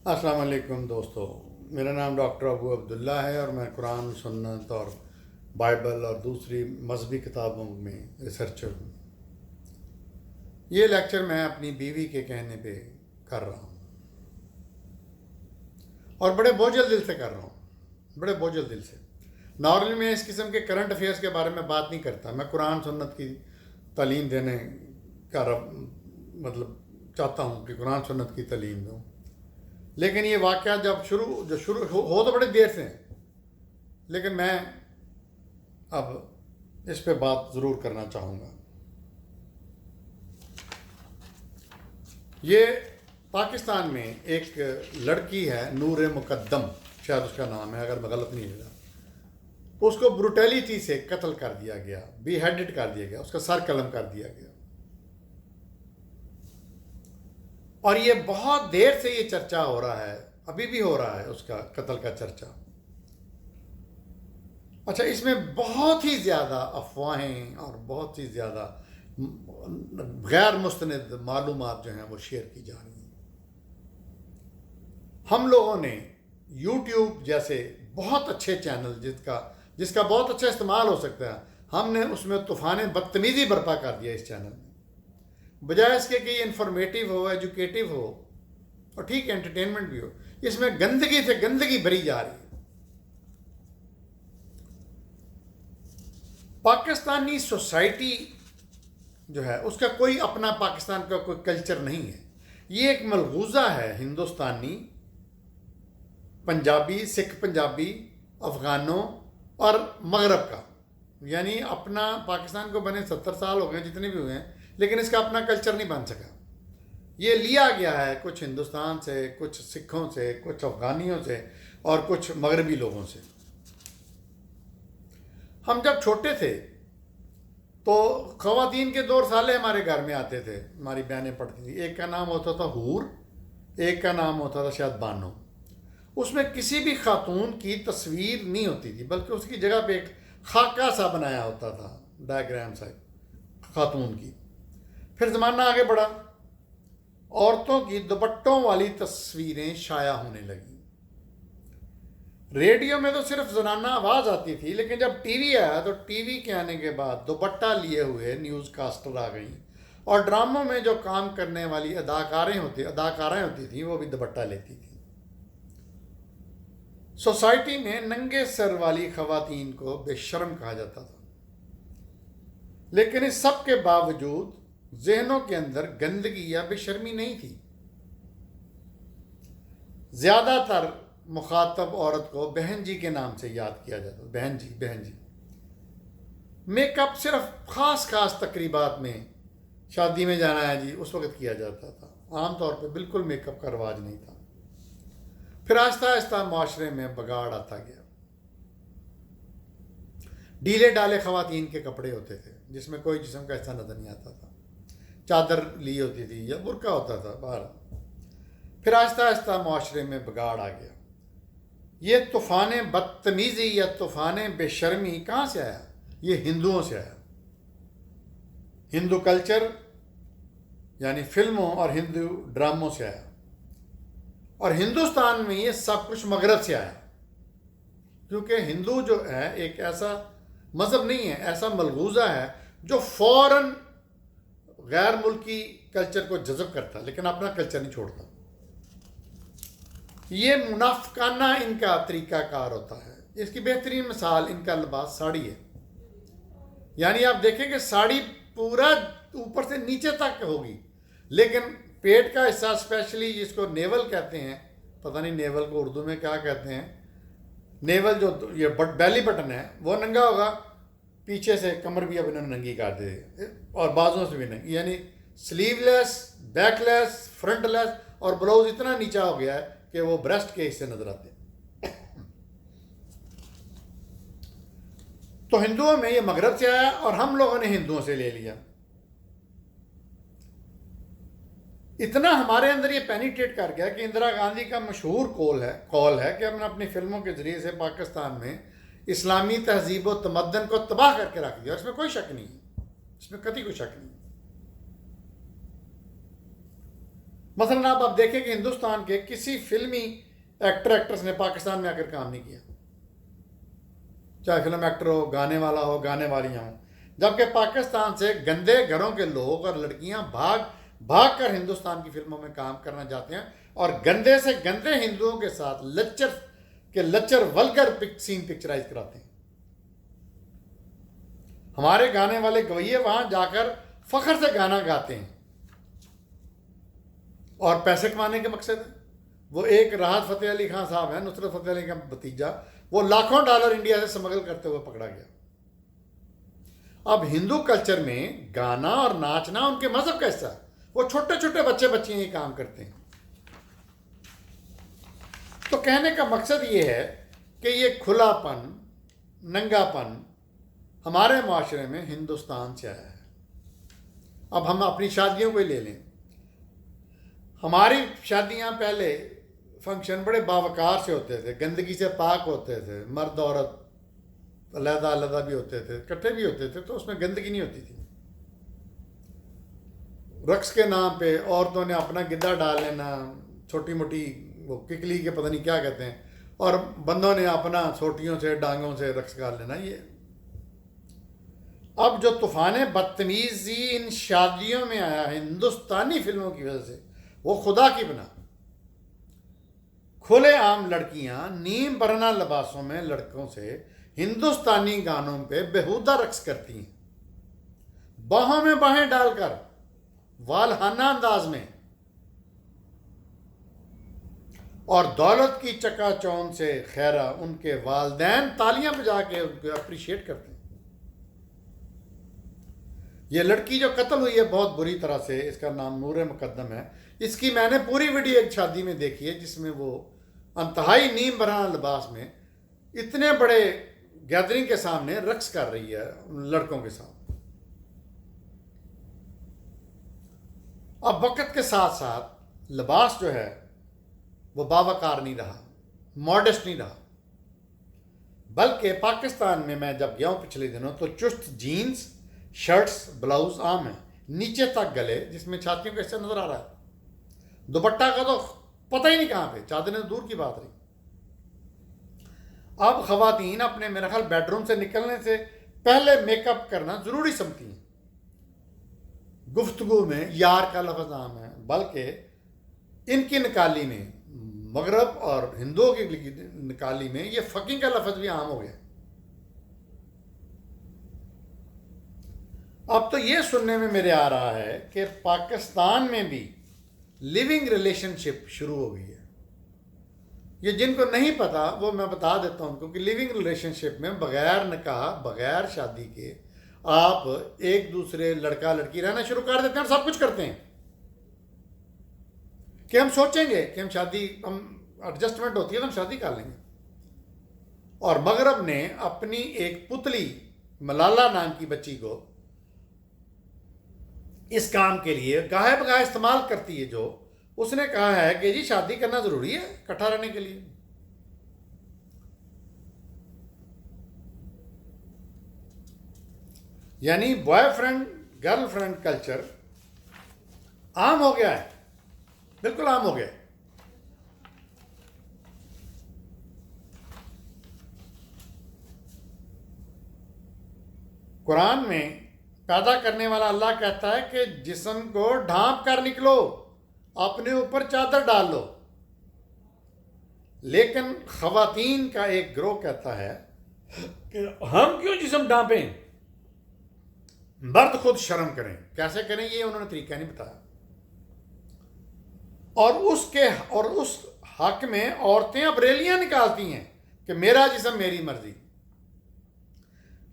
السلام علیکم دوستو، میرا نام ڈاکٹر ابو عبداللہ ہے اور میں قرآن سنت اور بائبل اور دوسری مذہبی کتابوں میں ریسرچر ہوں۔ یہ لیکچر میں اپنی بیوی کے کہنے پہ کر رہا ہوں اور بڑے بوجھل دل سے کر رہا ہوں، بڑے بوجھل دل سے۔ نارملی میں اس قسم کے کرنٹ افیئرس کے بارے میں بات نہیں کرتا، میں قرآن سنت کی تعلیم دینے کا مطلب چاہتا ہوں کہ قرآن سنت کی تعلیم دوں، لیکن یہ واقعہ جو شروع ہو تو بڑی دیر سے ہیں، لیکن میں اب اس پہ بات ضرور کرنا چاہوں گا۔ یہ پاکستان میں ایک لڑکی ہے، نور مقدم شاید اس کا نام ہے اگر میں غلط نہیں ہوا، اس کو بروٹیلیٹی سے قتل کر دیا گیا، بی ہیڈڈ کر دیا گیا، اس کا سر قلم کر دیا گیا، اور یہ بہت دیر سے یہ چرچا ہو رہا ہے، ابھی بھی ہو رہا ہے اس کا قتل کا چرچا۔ اچھا، اس میں بہت ہی زیادہ افواہیں اور بہت ہی زیادہ غیر مستند معلومات جو ہیں وہ شیئر کی جا رہی ہیں۔ ہم لوگوں نے یوٹیوب جیسے بہت اچھے چینل جس کا بہت اچھا استعمال ہو سکتا ہے، ہم نے اس میں طوفان بدتمیزی برپا کر دیا اس چینل میں، بجائے اس کے کہ یہ انفارمیٹیو ہو، ایجوکیٹو ہو اور ٹھیک ہے انٹرٹینمنٹ بھی ہو، اس میں گندگی سے گندگی بھری جا رہی ہے۔ پاکستانی سوسائٹی جو ہے اس کا کوئی اپنا پاکستان کا کوئی کلچر نہیں ہے، یہ ایک ملغوزہ ہے ہندوستانی، پنجابی، سکھ پنجابی، افغانوں اور مغرب کا، یعنی اپنا پاکستان کو بنے 70 سال ہو گئے جتنے بھی ہوئے ہیں، لیکن اس کا اپنا کلچر نہیں بن سکا۔ یہ لیا گیا ہے کچھ ہندوستان سے، کچھ سکھوں سے، کچھ افغانیوں سے اور کچھ مغربی لوگوں سے۔ ہم جب چھوٹے تھے تو خواتین کے 2 رسالے ہمارے گھر میں آتے تھے، ہماری بہنیں پڑھتی تھیں، ایک کا نام ہوتا تھا حور، ایک کا نام ہوتا تھا شاید بانو۔ اس میں کسی بھی خاتون کی تصویر نہیں ہوتی تھی، بلکہ اس کی جگہ پہ ایک خاکہ سا بنایا ہوتا تھا، ڈائیگرام سا خاتون کی۔ پھر زمانہ آگے بڑھا، عورتوں کی دوپٹوں والی تصویریں شائع ہونے لگیں۔ ریڈیو میں تو صرف زنانہ آواز آتی تھی، لیکن جب ٹی وی آیا تو ٹی وی کے آنے کے بعد دوپٹہ لیے ہوئے نیوز کاسٹر آ گئیں، اور ڈراموں میں جو کام کرنے والی اداکاریں ہوتی تھیں وہ بھی دوپٹہ لیتی تھیں۔ سوسائٹی میں ننگے سر والی خواتین کو بے شرم کہا جاتا تھا، لیکن اس سب کے باوجود ذہنوں کے اندر گندگی یا بے شرمی نہیں تھی۔ زیادہ تر مخاطب عورت کو بہن جی کے نام سے یاد کیا جاتا، بہن جی بہن جی۔ میک اپ صرف خاص تقریبات میں، شادی میں جانا ہے جی، اس وقت کیا جاتا تھا، عام طور پہ بالکل میک اپ کا رواج نہیں تھا۔ پھر آہستہ آہستہ معاشرے میں بگاڑ آتا گیا۔ ڈھیلے ڈالے خواتین کے کپڑے ہوتے تھے جس میں کوئی جسم کا حصہ نظر نہیں آتا تھا، چادر لی ہوتی تھی یا برقع ہوتا تھا باہر۔ پھر آہستہ آہستہ معاشرے میں بگاڑ آ گیا۔ یہ طوفان بدتمیزی یا طوفان بے شرمی کہاں سے آیا؟ یہ ہندوؤں سے آیا۔ ہندو کلچر یعنی فلموں اور ہندو ڈراموں سے آیا، اور ہندوستان میں یہ سب کچھ مغرب سے آیا، کیونکہ ہندو جو ہے ایک ایسا مذہب نہیں ہے، ایسا ملغوزہ ہے جو فوراً غیر ملکی کلچر کو جذب کرتا لیکن اپنا کلچر نہیں چھوڑتا۔ یہ منافقانہ ان کا طریقہ کار ہوتا ہے۔ اس کی بہترین مثال ان کا لباس ساڑی ہے، یعنی آپ دیکھیں کہ ساڑی پورا اوپر سے نیچے تک ہوگی، لیکن پیٹ کا حصہ اسپیشلی جس کو نیول کہتے ہیں، پتہ نہیں نیول کو اردو میں کیا کہتے ہیں، نیول جو یہ بیلی بٹن ہے وہ ننگا ہوگا، پیچھے سے کمر بھی اب انہوں نے ننگی کر دی اور بازوں سے بھی ننگی، یعنی سلیو لیس، بیک لیس، فرنٹ لیس، اور بلاؤز اتنا نیچا ہو گیا ہے کہ وہ بریسٹ کے حصے نظر آتے ہیں۔ تو ہندوؤں میں یہ مغرب سے آیا اور ہم لوگوں نے ہندوؤں سے لے لیا۔ اتنا ہمارے اندر یہ پینیٹریٹ کر گیا کہ اندرا گاندھی کا مشہور کال ہے کہ ہم نے اپنی فلموں کے ذریعے سے پاکستان میں اسلامی تہذیب و تمدن کو تباہ کر کے رکھ دیا، اور اس میں کوئی شک نہیں ہے، اس میں قطعی کوئی شک نہیں۔ مثلاً آپ دیکھیں کہ ہندوستان کے کسی فلمی ایکٹر ایکٹریس نے پاکستان میں آ کر کام نہیں کیا، چاہے فلم ایکٹر ہو، گانے والا ہو، گانے والیاں ہوں، جبکہ پاکستان سے گندے گھروں کے لوگ اور لڑکیاں بھاگ بھاگ کر ہندوستان کی فلموں میں کام کرنا چاہتے ہیں، اور گندے سے گندے ہندوؤں کے ساتھ لچر ولگر سین پکچرائز کراتے ہیں۔ ہمارے گانے والے گویے وہاں جا کر فخر سے گانا گاتے ہیں، اور پیسے کمانے کے مقصد ہے۔ وہ ایک راحت فتح علی خان صاحب ہیں، نصرت فتح علی کا بھتیجا، وہ لاکھوں ڈالر انڈیا سے سمگل کرتے ہوئے پکڑا گیا۔ اب ہندو کلچر میں گانا اور ناچنا ان کے مذہب کا حصہ ہے، وہ چھوٹے چھوٹے بچے بچیاں یہ کام کرتے ہیں۔ تو کہنے کا مقصد یہ ہے کہ یہ کھلا پن، ننگا پن ہمارے معاشرے میں ہندوستان سے آیا ہے۔ اب ہم اپنی شادیوں کو ہی لے لیں، ہماری شادیاں پہلے فنکشن بڑے باوقار سے ہوتے تھے، گندگی سے پاک ہوتے تھے، مرد عورت علیحدہ علیحدہ بھی ہوتے تھے، اکٹھے بھی ہوتے تھے، تو اس میں گندگی نہیں ہوتی تھی۔ رقص کے نام پہ عورتوں نے اپنا گدھا ڈال لینا، چھوٹی موٹی وہ ککلی کے پتہ نہیں کیا کہتے ہیں، اور بندوں نے اپنا سوٹیوں سے ڈانگوں سے رقص کر لینا۔ یہ اب جو طوفان بدتمیزی ان شادیوں میں آیا ہے ہندوستانی فلموں کی وجہ سے، وہ خدا کی بنا۔ کھلے عام لڑکیاں نیم برہنہ لباسوں میں لڑکوں سے ہندوستانی گانوں پہ بےہودہ رقص کرتی ہیں، باہوں میں باہیں ڈال کر، والہانہ انداز میں، اور دولت کی چکا چوند سے خیرہ ان کے والدین تالیاں بجا کے ان کو اپریشیٹ کرتے ہیں۔ یہ لڑکی جو قتل ہوئی ہے بہت بری طرح سے، اس کا نام نور مقدم ہے، اس کی میں نے پوری ویڈیو ایک شادی میں دیکھی ہے، جس میں وہ انتہائی نیم برہنہ لباس میں اتنے بڑے گیدرنگ کے سامنے رقص کر رہی ہے لڑکوں کے ساتھ۔ اب وقت کے ساتھ ساتھ لباس جو ہے وہ باوقار نہیں رہا، ماڈسٹ نہیں رہا، بلکہ پاکستان میں جب گیا ہوں پچھلے دنوں تو چست جینز، شرٹس، بلاؤز عام ہیں، نیچے تک گلے، جس میں چھاتیوں کا حصہ نظر آ رہا ہے، دوپٹہ کا تو پتہ ہی نہیں کہاں پہ، چادریں دور کی بات رہی۔ اب خواتین اپنے میرا خیال بیڈ روم سے نکلنے سے پہلے میک اپ کرنا ضروری سمجھتی ہیں۔ گفتگو میں یار کا لفظ عام ہے، بلکہ ان کی نکالی میں، مغرب اور ہندوؤں کی نکالی میں، یہ فکنگ کا لفظ بھی عام ہو گیا۔ اب تو یہ سننے میں میرے آ رہا ہے کہ پاکستان میں بھی لیونگ ریلیشن شپ شروع ہو گئی ہے۔ یہ جن کو نہیں پتا وہ میں بتا دیتا ہوں، کیونکہ لیونگ ریلیشن شپ میں بغیر نکاح، بغیر شادی کے آپ ایک دوسرے لڑکا لڑکی رہنا شروع کر دیتے ہیں اور سب کچھ کرتے ہیں کہ ہم سوچیں گے کہ ہم ایڈجسٹمنٹ ہوتی ہے تو ہم شادی کر لیں گے۔ اور مغرب نے اپنی ایک پتلی ملالہ نام کی بچی کو اس کام کے لیے گاہے بگاہے استعمال کرتی ہے، جو اس نے کہا ہے کہ جی شادی کرنا ضروری ہے اکٹھا رہنے کے لیے۔ یعنی boy friend girl friend culture عام ہو گیا ہے، بالکل عام ہو گیا ہے۔ قرآن میں پیدا کرنے والا اللہ کہتا ہے کہ جسم کو ڈھانپ کر نکلو، اپنے اوپر چادر ڈال لو، لیکن خواتین کا ایک گروہ کہتا ہے کہ ہم کیوں جسم ڈھانپیں، مرد خود شرم کریں۔ کیسے کریں یہ انہوں نے طریقہ نہیں بتایا، اور اس حق میں عورتیں اب ریلیاں نکالتی ہیں کہ میرا جسم میری مرضی۔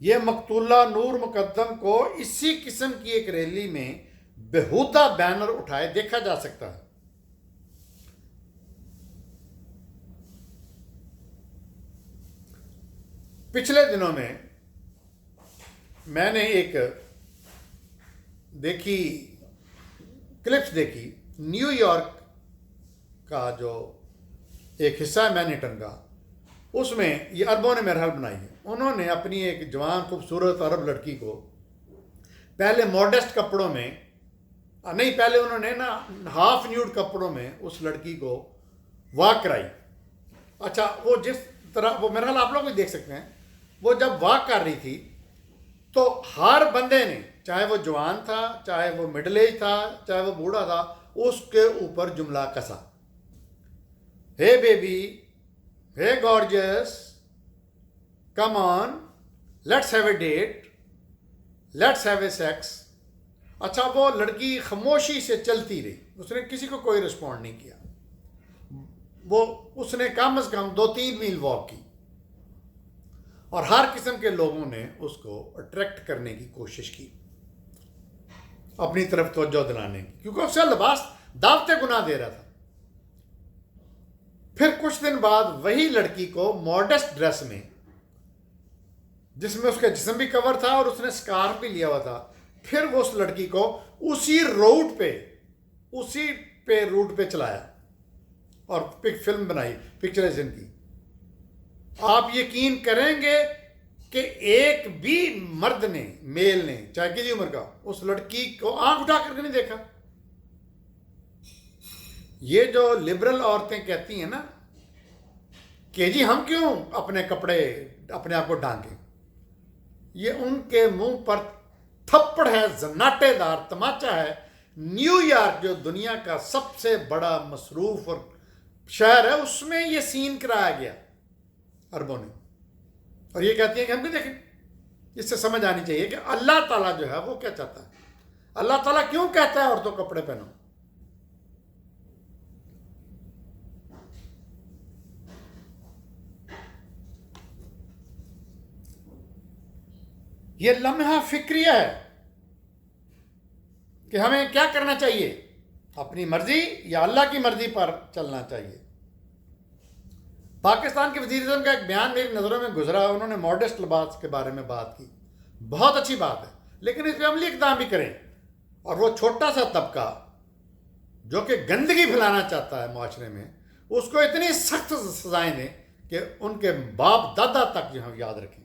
یہ مقتولہ نور مقدم کو اسی قسم کی ایک ریلی میں بےہودہ بینر اٹھائے دیکھا جا سکتا ہے۔ پچھلے دنوں میں نے ایک کلپس دیکھی، نیو یارک کا جو ایک حصہ ہے مینہٹن کا، اس میں یہ عربوں نے میرا حال بنائی ہے۔ انہوں نے اپنی ایک جوان خوبصورت عرب لڑکی کو پہلے ماڈسٹ کپڑوں میں نہیں، پہلے انہوں نے نا ہاف نیوڈ کپڑوں میں اس لڑکی کو واک کرائی. اچھا، وہ جس طرح، وہ میرا خیال آپ لوگ بھی دیکھ سکتے ہیں، وہ جب واک کر رہی تھی تو ہر بندے نے، چاہے وہ جوان تھا، چاہے وہ مڈل ایج تھا، چاہے وہ بوڑھا تھا، اس کے اوپر جملہ کسا. ہے بیبی، ہے gorgeous, come on, let's have a date, let's have a sex. اچھا، وہ لڑکی خاموشی سے چلتی رہی، اس نے کسی کو کوئی رسپونڈ نہیں کیا. اس نے کم از کم 2-3 میل واک کی، اور ہر قسم کے لوگوں نے اس کو اٹریکٹ کرنے کی کوشش کی، اپنی طرف توجہ دلانے کی، کیونکہ اس کا لباس دعوت گناہ دے رہا تھا. پھر کچھ دن بعد وہی لڑکی کو ماڈسٹ ڈریس میں، جس میں اس کا جسم بھی کور تھا اور اس نے سکارف بھی لیا ہوا تھا، پھر وہ اس لڑکی کو اسی روٹ پہ چلایا اور فلم بنائی، پکچرائزیشن کی. آپ یقین کریں گے کہ ایک بھی مرد نے، میل نے، چاہے کسی عمر کا، اس لڑکی کو آنکھ اٹھا کر کے نہیں دیکھا. یہ جو لبرل عورتیں کہتی ہیں نا کہ جی ہم کیوں اپنے کپڑے اپنے آپ کو ڈھانکیں، یہ ان کے منہ پر تھپڑ ہے، زناٹے دار تماچا ہے. نیو یارک جو دنیا کا سب سے بڑا مصروف اور شہر ہے، اس میں یہ سین کرایا گیا عربوں نے، اور یہ کہتی ہیں کہ ہم بھی دیکھیں. اس سے سمجھ آنی چاہیے کہ اللہ تعالیٰ جو ہے وہ کیا چاہتا ہے. اللہ تعالیٰ کیوں کہتا ہے عورتوں کپڑے پہنو؟ یہ لمحہ فکریہ ہے کہ ہمیں کیا کرنا چاہیے، اپنی مرضی یا اللہ کی مرضی پر چلنا چاہیے. پاکستان کے وزیر اعظم کا ایک بیان میری نظروں میں گزرا، انہوں نے ماڈسٹ لباس کے بارے میں بات کی، بہت اچھی بات ہے، لیکن اس پہ عملی اقدام بھی کریں. اور وہ چھوٹا سا طبقہ جو کہ گندگی پھیلانا چاہتا ہے معاشرے میں، اس کو اتنی سخت سزائیں دیں کہ ان کے باپ دادا تک جو ہم یاد رکھیں.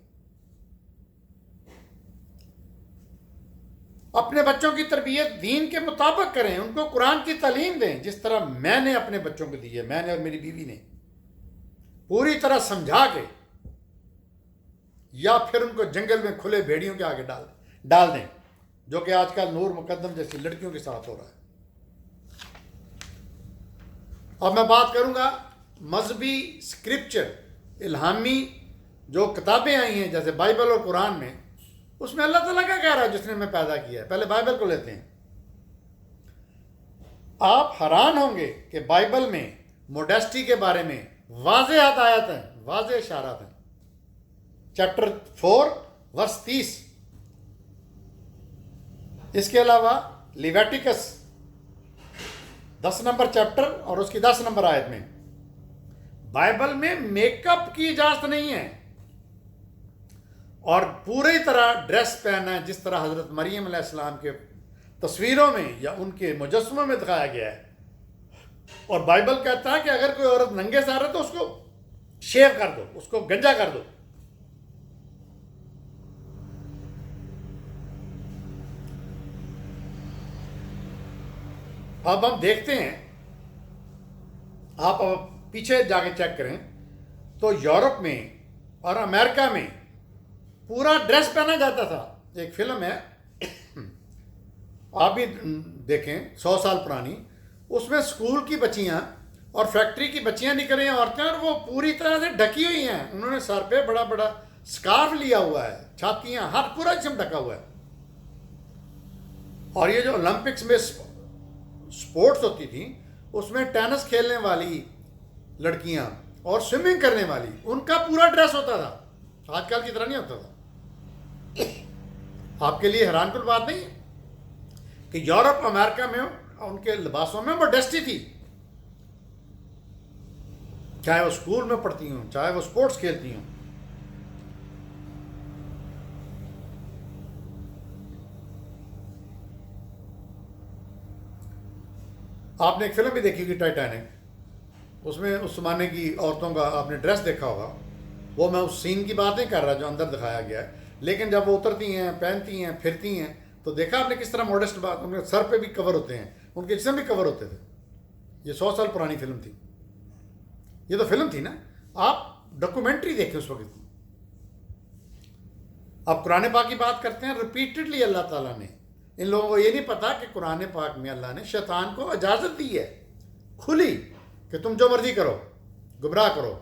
اپنے بچوں کی تربیت دین کے مطابق کریں، ان کو قرآن کی تعلیم دیں، جس طرح میں نے اپنے بچوں کو دی ہے، میں نے اور میری بیوی نے، پوری طرح سمجھا کے، یا پھر ان کو جنگل میں کھلے بھیڑیوں کے آگے ڈال دیں، جو کہ آج کل نور مقدم جیسی لڑکیوں کے ساتھ ہو رہا ہے. اب میں بات کروں گا مذہبی اسکرپچر، الہامی جو کتابیں آئی ہیں جیسے بائبل اور قرآن میں، اس میں اللہ تعالیٰ کیا کہہ رہا ہے جس نے ہمیں پیدا کیا ہے. پہلے بائبل کو لیتے ہیں. آپ حیران ہوں گے کہ بائبل میں موڈیسٹی کے بارے میں واضح ہدایت ہیں، واضح اشارات ہیں. چیپٹر 4 ورس 30. اس کے علاوہ لیویٹیکس 10 نمبر چیپٹر اور اس کی 10 نمبر آیت میں بائبل میں میک اپ کی اجازت نہیں ہے، اور پوری طرح ڈریس پہنا ہے جس طرح حضرت مریم علیہ السلام کے تصویروں میں یا ان کے مجسموں میں دکھایا گیا ہے. اور بائبل کہتا ہے کہ اگر کوئی عورت ننگے سر ہے تو اس کو شیو کر دو، اس کو گنجا کر دو. اب ہم دیکھتے ہیں، آپ پیچھے جا کے چیک کریں تو یورپ میں اور امریکہ میں پورا ڈریس پہنا جاتا تھا. ایک فلم ہے، آپ بھی دیکھیں، 100 سال پرانی، اس میں اسکول کی بچیاں اور فیکٹری کی بچیاں نکل رہی ہیں عورتیں، اور وہ پوری طرح سے ڈھکی ہوئی ہیں. انہوں نے سر پہ بڑا بڑا اسکارف لیا ہوا ہے، چھاتیاں، ہر پورا جسم ڈھکا ہوا ہے. اور یہ جو اولمپکس میں سپورٹس ہوتی تھیں، اس میں ٹینس کھیلنے والی لڑکیاں اور سوئمنگ کرنے والی، ان کا پورا ڈریس ہوتا تھا، آج کل کی طرح نہیں ہوتا تھا. آپ کے لیے حیران کن بات نہیں ہے کہ یورپ امریکہ میں ان کے لباسوں میں موڈیسٹی تھی، چاہے وہ اسکول میں پڑھتی ہوں، چاہے وہ سپورٹس کھیلتی ہوں. آپ نے ایک فلم بھی دیکھی ہوگی ٹائٹینک، اس میں اس زمانے کی عورتوں کا آپ نے ڈریس دیکھا ہوگا. وہ میں اس سین کی بات نہیں کر رہا جو اندر دکھایا گیا ہے، لیکن جب وہ اترتی ہیں، پہنتی ہیں، پھرتی ہیں، تو دیکھا آپ نے کس طرح ماڈسٹ بات، ان کے سر پہ بھی کور ہوتے ہیں، ان کے جسم بھی کور ہوتے تھے. یہ 100 سال پرانی فلم تھی. یہ تو فلم تھی نا، آپ ڈاکومنٹری دیکھیں اس وقت. اب قرآن پاک کی بات کرتے ہیں، ریپیٹڈلی اللہ تعالیٰ نے، ان لوگوں کو یہ نہیں پتا کہ قرآن پاک میں اللہ نے شیطان کو اجازت دی ہے کھلی کہ تم جو مرضی کرو، گمراہ کرو.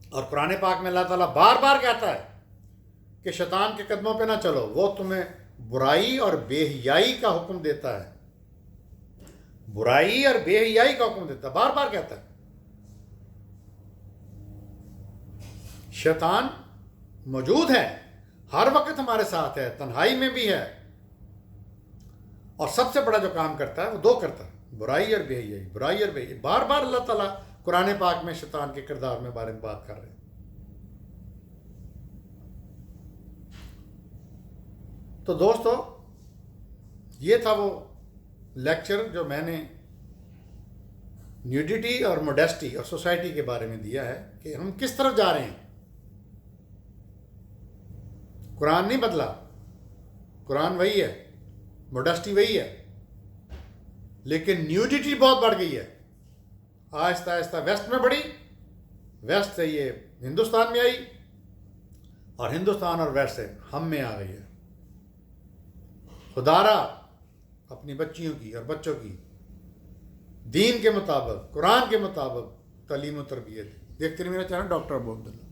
اور قرآن پاک میں اللہ تعالیٰ بار بار کہتا ہے کہ شیطان کے قدموں پہ نہ چلو، وہ تمہیں برائی اور بے حیائی کا حکم دیتا ہے. برائی اور بے حیائی کا حکم دیتا ہے، بار بار کہتا ہے. شیطان موجود ہے، ہر وقت ہمارے ساتھ ہے، تنہائی میں بھی ہے، اور سب سے بڑا جو کام کرتا ہے وہ دو کرتا ہے، برائی اور بے حیائی. برائی اور بے حیائی بار بار اللہ تعالیٰ قرآن پاک میں شیطان کے کردار میں بارے میں بات کر رہے ہیں. تو دوستو، یہ تھا وہ لیکچر جو میں نے نیوڈیٹی اور موڈیسٹی اور سوسائٹی کے بارے میں دیا ہے کہ ہم کس طرف جا رہے ہیں. قرآن نہیں بدلا، قرآن وہی ہے، موڈیسٹی وہی ہے، لیکن نیوڈیٹی بہت بڑھ گئی ہے. آہستہ آہستہ ویسٹ میں بڑھی، ویسٹ سے یہ ہندوستان میں آئی، اور ہندوستان اور ویسٹ سے ہم میں آ گئی ہے. خدارا اپنی بچیوں کی اور بچوں کی دین کے مطابق، قرآن کے مطابق تعلیم و تربیت. دیکھتے رہیے میرا چینل ڈاکٹر ابو عبداللہ.